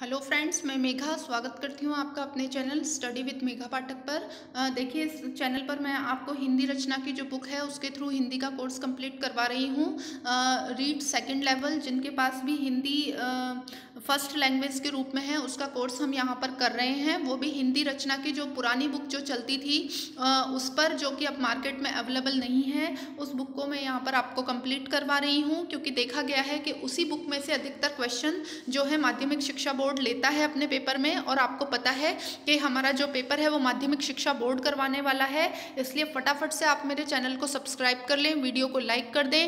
Hello friends, मैं मेघा स्वागत करती हूँ आपका अपने चैनल स्टडी विद मेघा पाठक पर। देखिए, इस चैनल पर मैं आपको हिंदी रचना की जो बुक है उसके थ्रू हिंदी का कोर्स कंप्लीट करवा रही हूँ। रीड सेकंड लेवल, जिनके पास भी हिंदी फर्स्ट लैंग्वेज के रूप में है, उसका कोर्स हम यहाँ पर कर रहे हैं। वो भी हिंदी रचना की जो पुरानी बुक जो चलती थी उस पर, जो कि अब मार्केट में अवेलेबल नहीं है, उस बुक को मैं यहाँ पर आपको कंप्लीट करवा रही हूँ। क्योंकि देखा गया है कि उसी बुक में से अधिकतर क्वेश्चन जो है माध्यमिक शिक्षा बोर्ड लेता है अपने पेपर में। और आपको पता है कि हमारा जो पेपर है वो माध्यमिक शिक्षा बोर्ड करवाने वाला है, इसलिए फटाफट से आप मेरे चैनल को सब्सक्राइब कर लें, वीडियो को लाइक कर दें,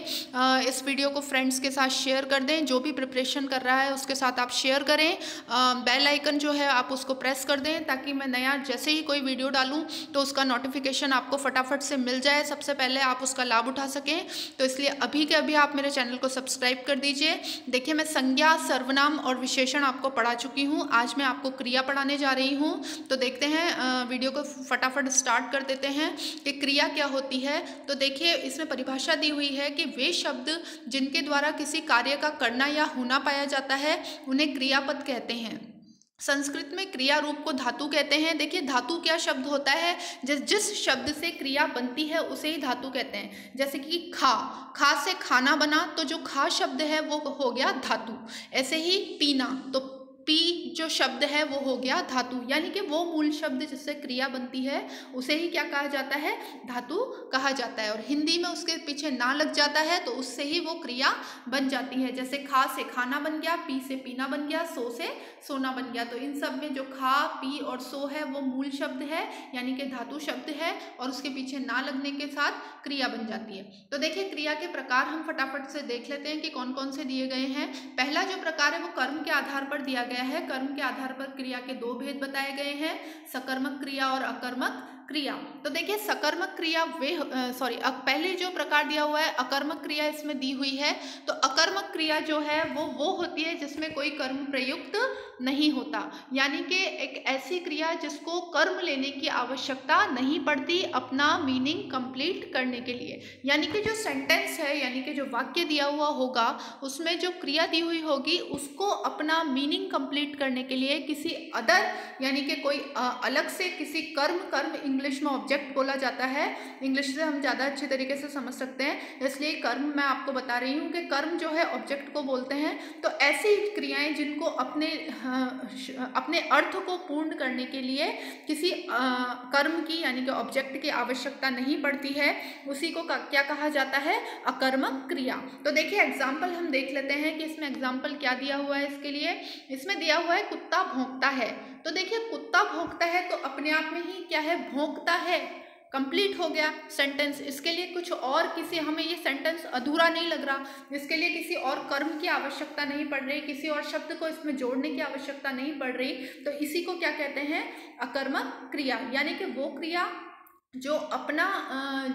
इस वीडियो को फ्रेंड्स के साथ शेयर कर दें। जो भी प्रिपरेशन कर रहा है उसके साथ आप शेयर करें। बेल आइकन जो है आप उसको प्रेस कर दें, ताकि मैं नया जैसे ही कोई वीडियो डालूं तो उसका नोटिफिकेशन आपको फटाफट से मिल जाए, सबसे पहले आप उसका लाभ उठा सकें। तो इसलिए अभी के अभी आप मेरे चैनल को सब्सक्राइब कर दीजिए। देखिए, मैं संज्ञा, सर्वनाम और विशेषण आपको पढ़ा चुकी हूँ। आज मैं आपको क्रिया पढ़ाने जा रही हूँ। तो देखते हैं, वीडियो को फटाफट स्टार्ट कर देते हैं कि क्रिया क्या होती है। तो देखिए, इसमें परिभाषा दी हुई है कि वे शब्द जिनके द्वारा किसी कार्य का करना या होना पाया जाता है उन्हें क्रियापद कहते हैं। संस्कृत में क्रिया रूप को धातु कहते हैं। देखिए, धातु क्या शब्द होता है, जिस शब्द से क्रिया बनती है उसे ही धातु कहते हैं। जैसे कि खा, खा से खाना बना, तो जो खा शब्द है वो हो गया धातु। ऐसे ही पीना, तो पी जो शब्द है वो हो गया धातु। यानी कि वो मूल शब्द जिससे क्रिया बनती है उसे ही क्या कहा जाता है, धातु कहा जाता है। और हिंदी में उसके पीछे ना लग जाता है तो उससे ही वो क्रिया बन जाती है। जैसे खा से खाना बन गया, पी से पीना बन गया, सो से सोना बन गया। तो इन सब में जो खा, पी और सो है वो मूल शब्द है, यानी कि धातु शब्द है, और उसके पीछे ना लगने के साथ क्रिया बन जाती है। तो देखिए, क्रिया के प्रकार हम फटाफट से देख लेते हैं कि कौन कौन से दिए गए हैं। पहला जो प्रकार है वो कर्म के आधार पर दिया गया है। कर्म के आधार पर क्रिया के दो भेद बताए गए हैं, सकर्मक क्रिया और अकर्मक क्रिया। तो देखिए, सकर्मक क्रिया पहले जो प्रकार दिया हुआ है अकर्मक क्रिया इसमें दी हुई है। तो अकर्मक क्रिया जो है वो होती है जिसमें कोई कर्म प्रयुक्त नहीं होता, यानी कि एक ऐसी क्रिया जिसको कर्म लेने की आवश्यकता नहीं पड़ती अपना मीनिंग कंप्लीट करने के लिए। यानी कि जो सेंटेंस है, यानी कि जो वाक्य दिया हुआ होगा उसमें जो क्रिया दी हुई होगी उसको अपना मीनिंग कंप्लीट करने के लिए किसी अदर, यानी कि कोई अलग से किसी कर्म इंग्लिश में ऑब्जेक्ट बोला जाता है। इंग्लिश से हम ज़्यादा अच्छे तरीके से समझ सकते हैं, इसलिए कर्म मैं आपको बता रही हूँ कि कर्म जो है ऑब्जेक्ट को बोलते हैं। तो ऐसी क्रियाएं जिनको अपने अर्थ को पूर्ण करने के लिए किसी कर्म की, यानी कि ऑब्जेक्ट की आवश्यकता नहीं पड़ती है, उसी को क्या कहा जाता है, अकर्मक क्रिया। तो देखिए, एग्जाम्पल हम देख लेते हैं कि इसमें एग्जाम्पल क्या दिया हुआ है। इसके लिए इसमें दिया हुआ है कुत्ता भौंकता है। तो देखिए, कुत्ता भौंकता है तो अपने आप में ही क्या है, भौंकता है, कंप्लीट हो गया सेंटेंस। इसके लिए कुछ और किसी, हमें ये सेंटेंस अधूरा नहीं लग रहा, इसके लिए किसी और कर्म की आवश्यकता नहीं पड़ रही, किसी और शब्द को इसमें जोड़ने की आवश्यकता नहीं पड़ रही। तो इसी को क्या कहते हैं, अकर्मक क्रिया। यानी कि वो क्रिया जो अपना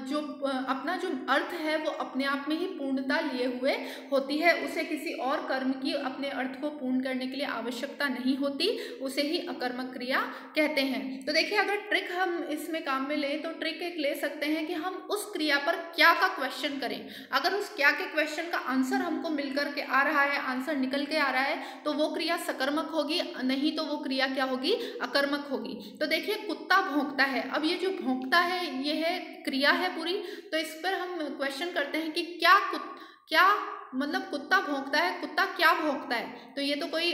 जो अर्थ है वो अपने आप में ही पूर्णता लिए हुए होती है, उसे किसी और कर्म की अपने अर्थ को पूर्ण करने के लिए आवश्यकता नहीं होती, उसे ही अकर्मक क्रिया कहते हैं। तो देखिए, अगर ट्रिक हम इसमें काम में लें तो ट्रिक एक ले सकते हैं कि हम उस क्रिया पर क्या का क्वेश्चन करें। अगर उस क्या के क्वेश्चन का आंसर हमको मिल करके आ रहा है, आंसर निकल के आ रहा है, तो वो क्रिया सकर्मक होगी, नहीं तो वो क्रिया क्या होगी, अकर्मक होगी। तो देखिए, कुत्ता भौंकता है। अब ये जो भौंकता है ये है क्रिया है पूरी। तो इस पर हम क्वेश्चन करते हैं कि क्या मतलब कुत्ता भौंकता है, कुत्ता क्या भौंकता है। तो ये तो कोई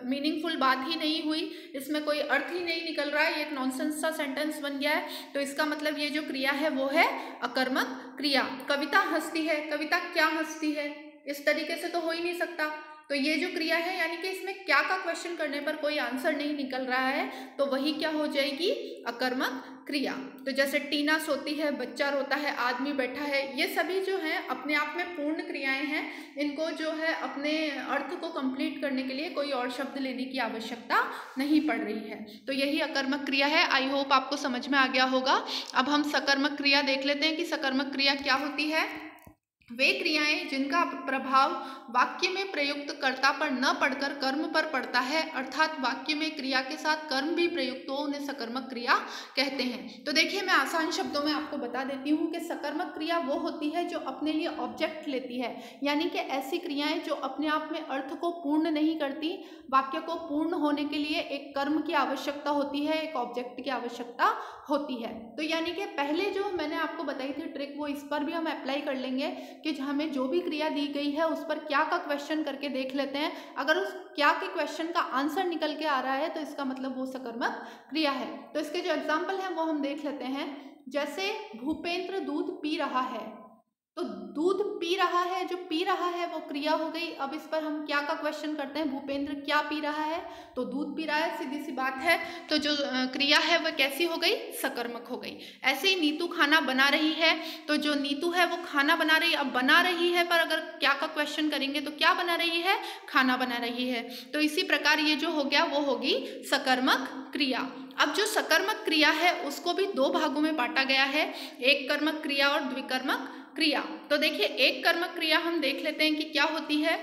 मीनिंगफुल बात ही नहीं हुई, इसमें कोई अर्थ ही नहीं निकल रहा है, ये एक नॉनसेंस सा सेंटेंस बन गया है। तो इसका मतलब ये जो क्रिया है वो है अकर्मक क्रिया। कविता हंसती है, कविता क्या हंसती है, इस तरीके से तो हो ही नहीं सकता। तो ये जो क्रिया है, यानी कि इसमें क्या का क्वेश्चन करने पर कोई आंसर नहीं निकल रहा है, तो वही क्या हो जाएगी, अकर्मक क्रिया। तो जैसे टीना सोती है, बच्चा रोता है, आदमी बैठा है, ये सभी जो हैं अपने आप में पूर्ण क्रियाएं हैं। इनको जो है अपने अर्थ को कंप्लीट करने के लिए कोई और शब्द लेने की आवश्यकता नहीं पड़ रही है। तो यही अकर्मक क्रिया है। आई होप आपको समझ में आ गया होगा। अब हम सकर्मक क्रिया देख लेते हैं कि सकर्मक क्रिया क्या होती है। वे क्रियाएं जिनका प्रभाव वाक्य में प्रयुक्त कर्ता पर न पड़कर कर्म पर पड़ता है, अर्थात वाक्य में क्रिया के साथ कर्म भी प्रयुक्त हो, उन्हें सकर्मक क्रिया कहते हैं। तो देखिए, मैं आसान शब्दों में आपको बता देती हूँ कि सकर्मक क्रिया वो होती है जो अपने लिए ऑब्जेक्ट लेती है, यानी कि ऐसी क्रियाएं जो अपने आप में अर्थ को पूर्ण नहीं करती। वाक्य को पूर्ण होने के लिए एक कर्म की आवश्यकता होती है, एक ऑब्जेक्ट की आवश्यकता होती है। तो यानी कि पहले जो मैंने आपको बताई थी ट्रिक, वो इस पर भी हम अप्लाई कर लेंगे कि हमें जो भी क्रिया दी गई है उस पर क्या का क्वेश्चन करके देख लेते हैं। अगर उस क्या के क्वेश्चन का आंसर निकल के आ रहा है तो इसका मतलब वो सकर्मक क्रिया है। तो इसके जो एग्जाम्पल हैं वो हम देख लेते हैं। जैसे भूपेंद्र दूध पी रहा है, तो दूध पी रहा है, जो पी रहा है वो क्रिया हो गई। अब इस पर हम क्या का क्वेश्चन करते हैं, भूपेंद्र क्या पी रहा है, तो दूध पी रहा है, सीधी सी बात है। तो जो क्रिया है वह कैसी हो गई, सकर्मक हो गई। ऐसे ही नीतू खाना बना रही है, तो जो नीतू है वो खाना बना रही है। अब बना रही है पर अगर क्या का क्वेश्चन करेंगे तो क्या बना रही है, खाना बना रही है। तो इसी प्रकार ये जो हो गया वो होगी सकर्मक क्रिया। अब जो सकर्मक क्रिया है उसको भी दो भागों में बांटा गया है, एक कर्मक क्रिया और द्विकर्मक क्रिया। तो देखिए, एक कर्मक क्रिया हम देख लेते हैं कि क्या होती है।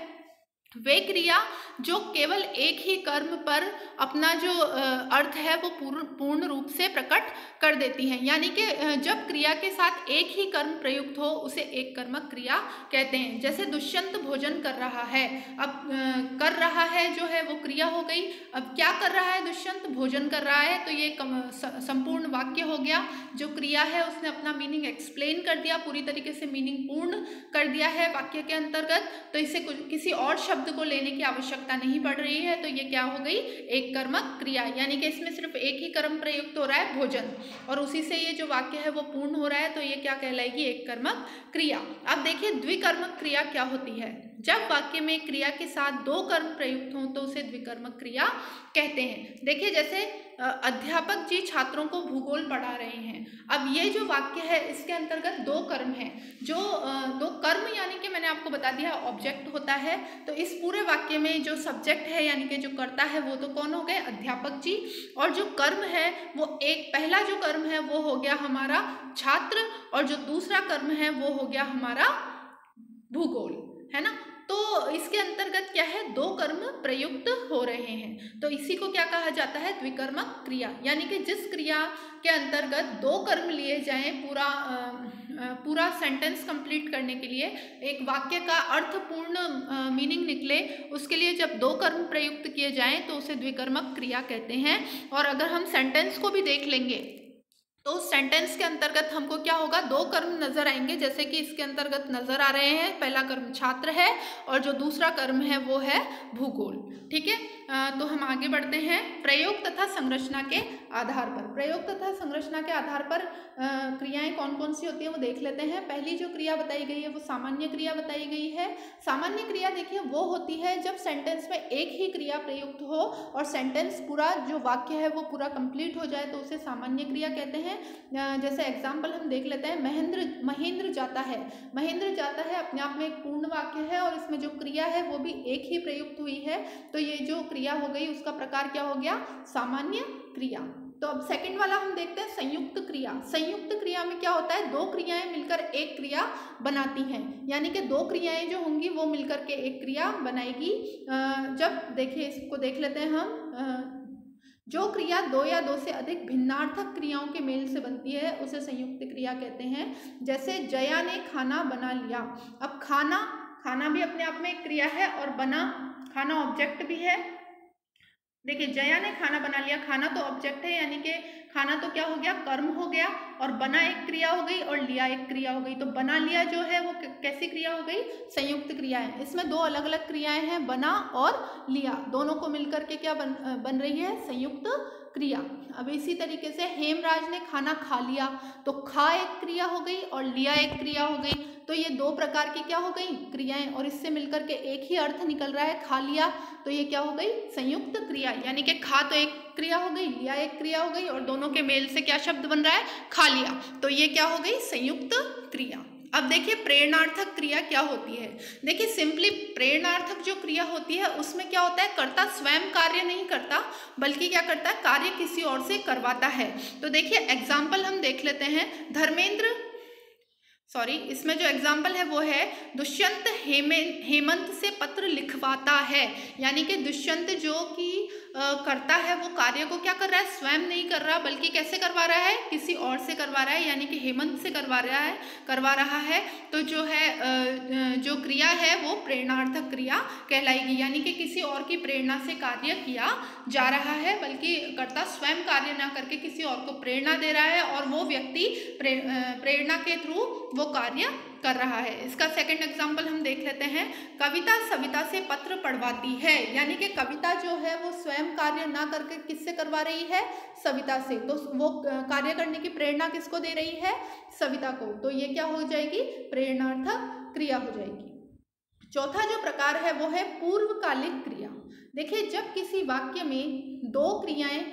वे क्रिया जो केवल एक ही कर्म पर अपना जो अर्थ है वो पूर्ण रूप से प्रकट कर देती हैं, यानी कि जब क्रिया के साथ एक ही कर्म प्रयुक्त हो उसे एक कर्मक क्रिया कहते हैं। जैसे दुष्यंत भोजन कर रहा है, अब कर रहा है जो है वो क्रिया हो गई। अब क्या कर रहा है दुष्यंत, भोजन कर रहा है, तो ये संपूर्ण वाक्य हो गया। जो क्रिया है उसने अपना मीनिंग एक्सप्लेन कर दिया, पूरी तरीके से मीनिंग पूर्ण कर दिया है वाक्य के अंतर्गत। तो इसे किसी और शब्द को लेने की आवश्यकता नहीं पड़ रही है, तो ये क्या हो गई, एक कर्मक क्रिया, यानी कि इसमें सिर्फ एक ही कर्म प्रयुक्त हो रहा है, भोजन, और उसी से ये जो वाक्य है वो पूर्ण हो रहा है। तो ये क्या कहलाएगी, एक कर्मक क्रिया। अब देखिए, द्विकर्मक क्रिया क्या होती है। जब वाक्य में क्रिया के साथ दो कर्म प्रयुक्त हों तो उसे द्विकर्मक क्रिया कहते हैं। देखिए, जैसे अध्यापक जी छात्रों को भूगोल पढ़ा रहे हैं। अब ये जो वाक्य है इसके अंतर्गत दो कर्म हैं, जो दो कर्म यानी कि मैंने आपको बता दिया ऑब्जेक्ट होता है। तो इस पूरे वाक्य में जो सब्जेक्ट है यानी कि जो कर्ता है वो तो कौन हो गए, अध्यापक जी, और जो कर्म है वो एक पहला जो कर्म है वो हो गया हमारा छात्र, और जो दूसरा कर्म है वो हो गया हमारा भूगोल, है ना। तो इसके अंतर्गत क्या है, दो कर्म प्रयुक्त हो रहे हैं, तो इसी को क्या कहा जाता है, द्विकर्मक क्रिया। यानी कि जिस क्रिया के अंतर्गत दो कर्म लिए जाएं पूरा सेंटेंस कंप्लीट करने के लिए, एक वाक्य का अर्थपूर्ण मीनिंग निकले, उसके लिए जब दो कर्म प्रयुक्त किए जाएं तो उसे द्विकर्मक क्रिया कहते हैं। और अगर हम सेंटेंस को भी देख लेंगे तो उस सेंटेंस के अंतर्गत हमको क्या होगा, दो कर्म नजर आएंगे, जैसे कि इसके अंतर्गत नजर आ रहे हैं। पहला कर्म छात्र है और जो दूसरा कर्म है वो है भूगोल। ठीक है, तो हम आगे बढ़ते हैं। प्रयोग तथा संरचना के आधार पर, प्रयोग तथा संरचना के आधार पर क्रियाएं कौन कौन सी होती है वो देख लेते हैं। पहली जो क्रिया बताई गई है वो सामान्य क्रिया बताई गई है। सामान्य क्रिया देखिए वो होती है जब सेंटेंस में एक ही क्रिया प्रयुक्त हो और सेंटेंस पूरा जो वाक्य है वो पूरा कंप्लीट हो जाए तो उसे सामान्य क्रिया कहते हैं। जैसे एग्जाम्पल हम देख लेते हैं, महेंद्र जाता है। महेंद्र जाता है अपने आप में एक पूर्ण वाक्य है और इसमें जो क्रिया है वो भी एक ही प्रयुक्त हुई है, तो ये जो क्रिया हो गई उसका प्रकार क्या हो गया, सामान्य क्रिया। तो अब सेकंड वाला हम देखते हैं संयुक्त क्रिया। संयुक्त क्रिया में क्या होता है, दो क्रियाएं मिलकर एक क्रिया बनाती हैं, यानी कि दो क्रियाएं जो होंगी वो मिलकर के एक क्रिया बनाएगी। जब देखिए इसको देख लेते हैं हम, जो क्रिया दो या दो से अधिक भिन्नार्थक क्रियाओं के मेल से बनती है उसे संयुक्त क्रिया कहते हैं। जैसे जया ने खाना बना लिया। अब खाना भी अपने आप में एक क्रिया है और बना, खाना ऑब्जेक्ट भी है। देखिए, जया ने खाना बना लिया, खाना तो ऑब्जेक्ट है, यानी कि खाना तो क्या हो गया, कर्म हो गया, और बना एक क्रिया हो गई और लिया एक क्रिया हो गई। तो बना लिया जो है वो कैसी क्रिया हो गई, संयुक्त क्रिया है। इसमें दो अलग अलग क्रियाएं हैं, बना और लिया, दोनों को मिलकर के क्या बन रही है, संयुक्त क्रिया। अब इसी तरीके से हेमराज ने खाना खा लिया, तो खा एक क्रिया हो गई और लिया एक क्रिया हो गई। तो ये दो प्रकार की क्या हो गई, क्रियाएं, और इससे मिलकर के एक ही अर्थ निकल रहा है, खा लिया। तो ये क्या हो गई, संयुक्त क्रिया, यानी कि खा तो एक क्रिया हो गई, लिया एक क्रिया हो गई, और दोनों के मेल से क्या शब्द बन रहा है, खा लिया। तो ये क्या हो गई, संयुक्त क्रिया। अब देखिए प्रेरणार्थक क्रिया क्या होती है। देखिए सिंपली प्रेरणार्थक जो क्रिया होती है उसमें क्या होता है, कर्ता स्वयं कार्य नहीं करता बल्कि क्या करता है, कार्य किसी और से करवाता है। तो देखिए एग्जाम्पल हम देख लेते हैं। धर्मेंद्र सॉरी, इसमें जो एग्जाम्पल है वो है दुष्यंत हेमंत से पत्र लिखवाता है। यानी कि दुष्यंत जो कि करता है वो कार्य को क्या कर रहा है, स्वयं नहीं कर रहा बल्कि कैसे करवा रहा है, किसी और से करवा रहा है, यानी कि हेमंत से करवा रहा है। तो जो है जो क्रिया है वो प्रेरणार्थक क्रिया कहलाएगी, यानी कि किसी और की प्रेरणा से कार्य किया जा रहा है, बल्कि कर्ता स्वयं कार्य ना करके किसी और को प्रेरणा दे रहा है और वो व्यक्ति प्रेरणा के थ्रू वो कार्य कर रहा है। इसका सेकंड एग्जाम्पल हम देख लेते हैं। कविता सविता से पत्र पढ़वाती है, यानी कि कविता जो है वो स्वयं कार्य ना करके किससे करवा रही है, सविता से। तो वो कार्य करने की प्रेरणा किसको दे रही है, सविता को। तो ये क्या हो जाएगी, प्रेरणार्थक क्रिया हो जाएगी। चौथा जो प्रकार है वो है पूर्वकालिक क्रिया। देखिए, जब किसी वाक्य में दो क्रियाएं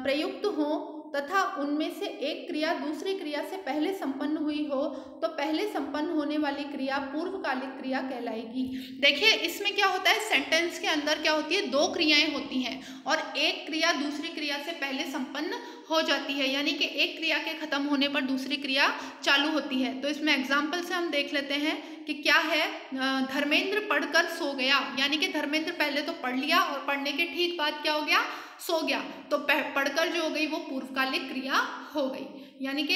प्रयुक्त हों तथा उनमें से एक क्रिया दूसरी क्रिया से पहले संपन्न हुई हो तो पहले संपन्न होने वाली क्रिया पूर्वकालिक क्रिया कहलाएगी। देखिए, इसमें क्या होता है, सेंटेंस के अंदर क्या होती है, दो क्रियाएं होती हैं और एक क्रिया दूसरी क्रिया से पहले संपन्न हो जाती है, यानी कि एक क्रिया के खत्म होने पर दूसरी क्रिया चालू होती है। तो इसमें एग्जाम्पल से हम देख लेते हैं कि क्या है, धर्मेंद्र पढ़कर सो गया, यानी कि धर्मेंद्र पहले तो पढ़ लिया और पढ़ने के ठीक बाद क्या हो गया, सो गया। तो पढ़कर जो हो गई वो पूर्वकालिक क्रिया हो गई, यानी कि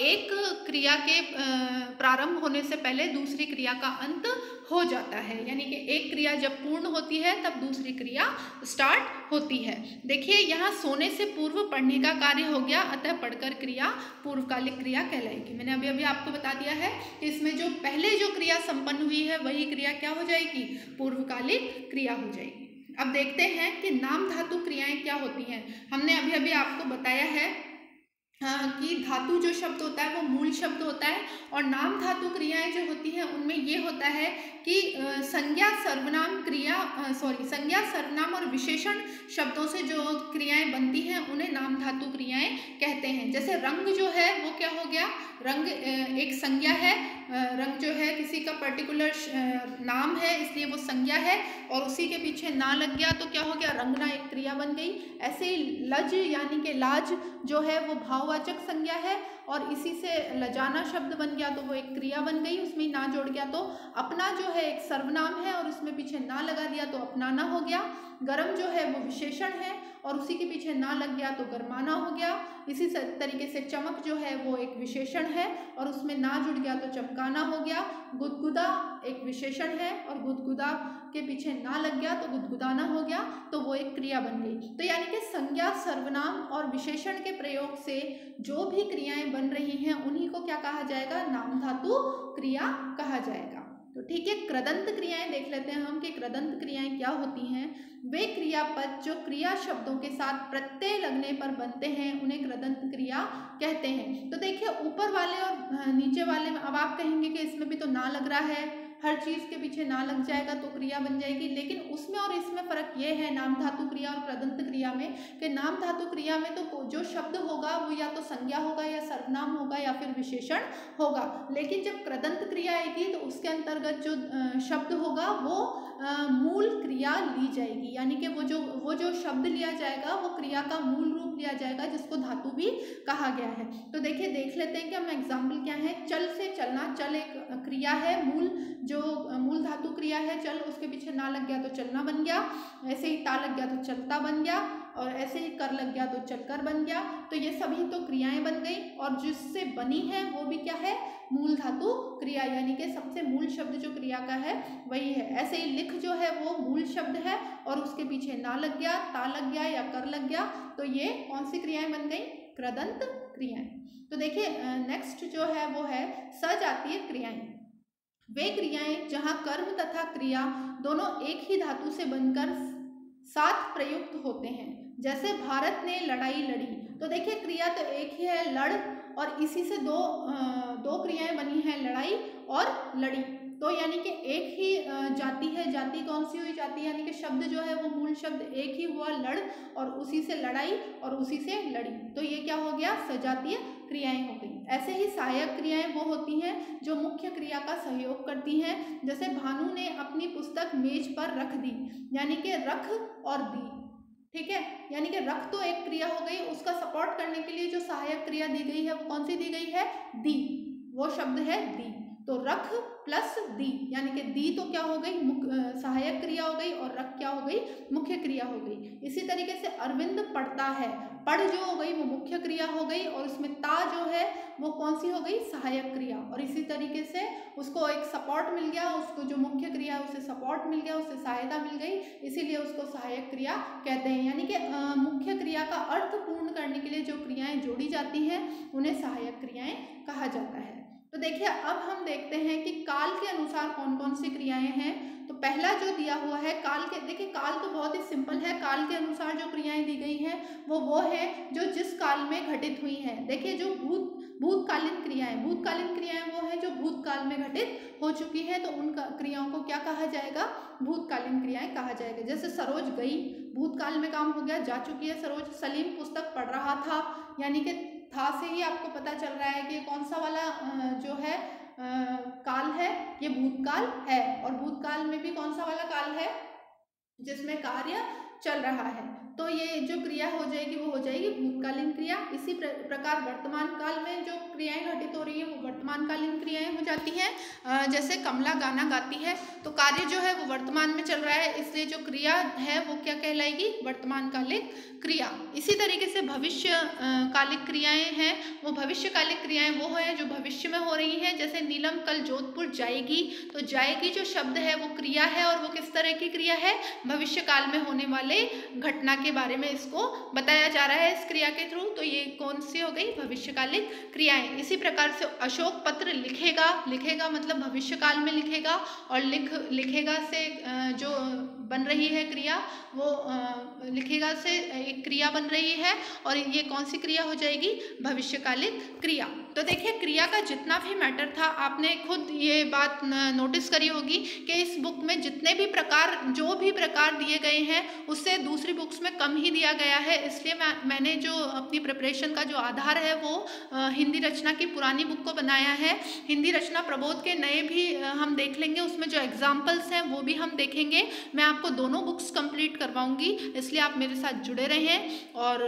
एक क्रिया के प्रारंभ होने से पहले दूसरी क्रिया का अंत हो जाता है, यानी कि एक क्रिया जब पूर्ण होती है तब दूसरी क्रिया स्टार्ट होती है। देखिए, यहाँ सोने से पूर्व पढ़ने का कार्य हो गया, अतः पढ़कर क्रिया पूर्वकालिक क्रिया कहलाएगी। मैंने अभी अभी आपको बता दिया है कि इसमें जो पहले जो क्रिया संपन्न हुई है वही क्रिया क्या हो जाएगी, पूर्वकालिक क्रिया हो जाएगी। अब देखते हैं कि नाम धातु क्रियाएं क्या होती हैं। हमने अभी अभी आपको बताया है कि धातु जो शब्द होता है वो मूल शब्द होता है और नाम धातु क्रियाएं जो होती हैं उनमें ये होता है कि संज्ञा सर्वनाम और विशेषण शब्दों से जो क्रियाएं बनती हैं उन्हें नाम धातु क्रियाएं कहते हैं। जैसे रंग जो है वो क्या हो गया, रंग एक संज्ञा है, रंग जो है किसी का पर्टिकुलर नाम है इसलिए वो संज्ञा है और उसी के पीछे ना लग गया तो क्या हो गया, रंगना एक क्रिया बन गई। ऐसे ही लज यानी कि लाज जो है वो भाववाचक संज्ञा है और इसी से लजाना शब्द बन गया तो वो एक क्रिया बन गई, उसमें ना जोड़ गया। तो अपना जो है एक सर्वनाम है और उसमें पीछे ना लगा दिया तो अपनाना हो गया। गरम जो है वो विशेषण है और उसी के पीछे ना लग गया तो गरमाना हो गया। इसी तरीके से चमक जो है वो एक विशेषण है और उसमें ना जुड़ गया तो चमकाना हो गया। गुदगुदा एक विशेषण है और गुदगुदा के पीछे ना लग गया तो गुदगुदाना हो गया, तो वो एक क्रिया बन गई। तो यानी कि संज्ञा, सर्वनाम और विशेषण के प्रयोग से जो भी क्रियाएं बन रही हैं उन्हीं को क्या कहा जाएगा, नाम धातु क्रिया कहा जाएगा। तो ठीक है, कृदंत क्रियाएं देख लेते हैं हम कि कृदंत क्रियाएं क्या होती हैं। वे क्रियापद जो क्रिया शब्दों के साथ प्रत्यय लगने पर बनते हैं उन्हें कृदंत क्रिया कहते हैं। तो देखिए, ऊपर वाले और नीचे वाले में अब आप कहेंगे कि इसमें भी तो ना लग रहा है, हर चीज के पीछे ना लग जाएगा तो क्रिया बन जाएगी, लेकिन उसमें और इसमें फर्क ये है नाम धातु क्रिया और कृदंत क्रिया में कि नाम धातु क्रिया में तो जो शब्द होगा वो या तो संज्ञा होगा या सर्वनाम होगा या फिर विशेषण होगा, लेकिन जब कृदंत क्रिया आएगी तो उसके अंतर्गत जो शब्द होगा वो मूल क्रिया ली जाएगी, यानी कि वो जो शब्द लिया जाएगा वो क्रिया का मूल रूप लिया जाएगा जिसको धातु भी कहा गया है। तो देखिए, देख लेते हैं कि हम एग्जाम्पल क्या है। चल से चलना, चल एक क्रिया है, मूल धातु क्रिया है चल, उसके पीछे ना लग गया तो चलना बन गया। ऐसे ही ता लग गया तो चलता बन गया और ऐसे ही कर लग गया तो चलकर बन गया। तो ये सभी तो क्रियाएं बन गई और जिससे बनी है वो भी क्या है, मूल धातु क्रिया, यानी कि सबसे मूल शब्द जो क्रिया का है वही है। ऐसे ही लिख जो है वो मूल शब्द है और उसके पीछे ना लग गया, ता लग गया या कर लग गया, तो ये कौन सी क्रियाएं बन गई, कृदंत क्रियाएं। तो देखिए, नेक्स्ट जो है वो है सजातीय क्रियाएं। वे क्रियाएं जहां कर्म तथा क्रिया दोनों एक ही धातु से बनकर साथ प्रयुक्त होते हैं। जैसे भारत ने लड़ाई लड़ी, तो देखिए क्रिया तो एक ही है, लड़, और इसी से दो क्रियाएं बनी हैं, लड़ाई और लड़ी। तो यानी कि एक ही जाति है, जाति कौन सी हुई, जाति यानी कि शब्द जो है वो मूल शब्द एक ही हुआ, लड़, और उसी से लड़ाई और उसी से लड़ी, तो ये क्या हो गया, सजातीय क्रियाएं हो गई। ऐसे ही सहायक क्रियाएं वो होती हैं जो मुख्य क्रिया का सहयोग करती हैं। जैसे भानु ने अपनी पुस्तक मेज पर रख दी, यानी कि रख और दी, ठीक है, यानी कि रख तो एक क्रिया हो गई, उसका सपोर्ट करने के लिए जो सहायक क्रिया दी गई है वो कौन सी दी गई है, दी, वो शब्द है दी। तो रख प्लस दी, यानी कि दी तो क्या हो गई, सहायक क्रिया हो गई, और रख क्या हो गई, मुख्य क्रिया हो गई। इसी तरीके से अरविंद पढ़ता है, पढ़ जो हो गई वो मुख्य क्रिया हो गई, और उसमें ता जो है वो कौन सी हो गई, सहायक क्रिया। और इसी तरीके से उसको एक सपोर्ट मिल गया, उसको जो मुख्य क्रिया है उसे सपोर्ट मिल गया, उसे सहायता मिल गई, इसीलिए उसको सहायक क्रिया कहते हैं। यानी कि मुख्य क्रिया का अर्थ पूर्ण करने के लिए जो क्रियाएं जोड़ी जाती हैं उन्हें सहायक क्रियाएं कहा जाता है। तो देखिए अब हम देखते हैं कि काल के अनुसार कौन कौन सी क्रियाएं हैं। तो पहला जो दिया हुआ है काल के, देखिए काल तो बहुत ही सिंपल है, काल के अनुसार जो क्रियाएं दी गई हैं वो है जो जिस काल में घटित हुई हैं। देखिए जो भूतकालीन क्रियाएं, भूतकालीन क्रियाएं वो है जो भूतकाल में घटित हो चुकी है, तो उन क्रियाओं को क्या कहा जाएगा, भूतकालीन क्रियाएं कहा जाएगा। जैसे सरोज गई, भूतकाल में काम हो गया, जा चुकी है सरोज। सलीम पुस्तक पढ़ रहा था, यानी कि था से ही आपको पता चल रहा है कि कौन सा वाला जो है काल है, ये भूतकाल है। और भूतकाल में भी कौन सा वाला काल है, जिसमें कार्य चल रहा है, तो ये जो क्रिया हो जाएगी वो हो जाएगी भूतकालीन क्रिया। इसी प्रकार वर्तमान काल में जो क्रियाएं घटित हो रही है वो वर्तमानकालीन क्रियाएं हो जाती हैं। जैसे कमला गाना गाती है, तो कार्य जो है वो वर्तमान में चल रहा है, इसलिए जो क्रिया है वो क्या कहलाएगी, वर्तमानकालिक क्रिया। इसी तरीके से भविष्य कालिक क्रियाएं हैं, वो भविष्यकालिक क्रियाएं वो है जो भविष्य में हो रही हैं। जैसे नीलम कल जोधपुर जाएगी, तो जाएगी जो शब्द है वो क्रिया है, और वो किस तरह की क्रिया है, भविष्य काल में होने वाले घटना के बारे में इसको बताया जा रहा है इस क्रिया के थ्रू। तो ये कौन सी हो गई, भविष्यकालिक क्रियाएं। इसी प्रकार से अशोक पत्र लिखेगा, लिखेगा मतलब भविष्य काल में लिखेगा, और लिखेगा से जो बन रही है क्रिया वो लिखेगा से एक क्रिया बन रही है, और ये कौन सी क्रिया हो जाएगी, भविष्यकालिक क्रिया। तो देखिए क्रिया का जितना भी मैटर था, आपने खुद ये बात नोटिस करी होगी कि इस बुक में जितने भी प्रकार, जो भी प्रकार दिए गए हैं उससे दूसरी बुक्स में कम ही दिया गया है। इसलिए मैंने जो अपनी प्रिपरेशन का जो आधार है वो हिंदी रचना की पुरानी बुक को बनाया है। हिंदी रचना प्रबोध के नए भी हम देख लेंगे, उसमें जो एग्जाम्पल्स हैं वो भी हम देखेंगे। मैं आपको दोनों बुक्स कंप्लीट करवाऊंगी, इसलिए आप मेरे साथ जुड़े रहें। और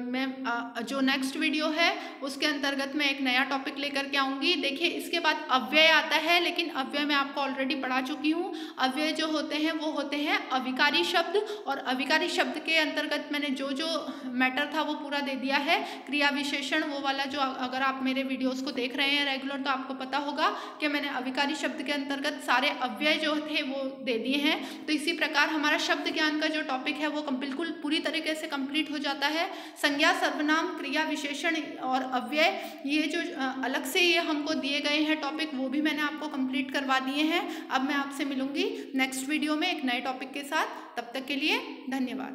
मैं जो नेक्स्ट वीडियो है उसके अंतर्गत मैं एक नया टॉपिक लेकर के आऊँगी। देखिए इसके बाद अव्यय आता है, लेकिन अव्यय मैं आपको ऑलरेडी पढ़ा चुकी हूँ। अव्यय जो होते हैं वो होते हैं अविकारी शब्द, और अविकारी शब्द के अंतर्गत मैंने जो जो मैटर था वो पूरा दे दिया है। क्रिया विशेषण वो वाला जो, अगर आप मेरे वीडियोस को देख रहे हैं रेगुलर तो आपको पता होगा कि मैंने अविकारी शब्द के अंतर्गत सारे अव्यय जो थे वो दे दिए हैं। तो इसी प्रकार हमारा शब्द ज्ञान का जो टॉपिक है वो बिल्कुल पूरी तरीके से कंप्लीट हो जाता है। संज्ञा, सर्वनाम, क्रिया विशेषण और अव्यय, ये जो अलग से ये हमको दिए गए हैं टॉपिक, वो भी मैंने आपको कंप्लीट करवा दिए हैं। अब मैं आपसे मिलूंगी नेक्स्ट वीडियो में एक नए टॉपिक के साथ। तब तक के लिए धन्यवाद।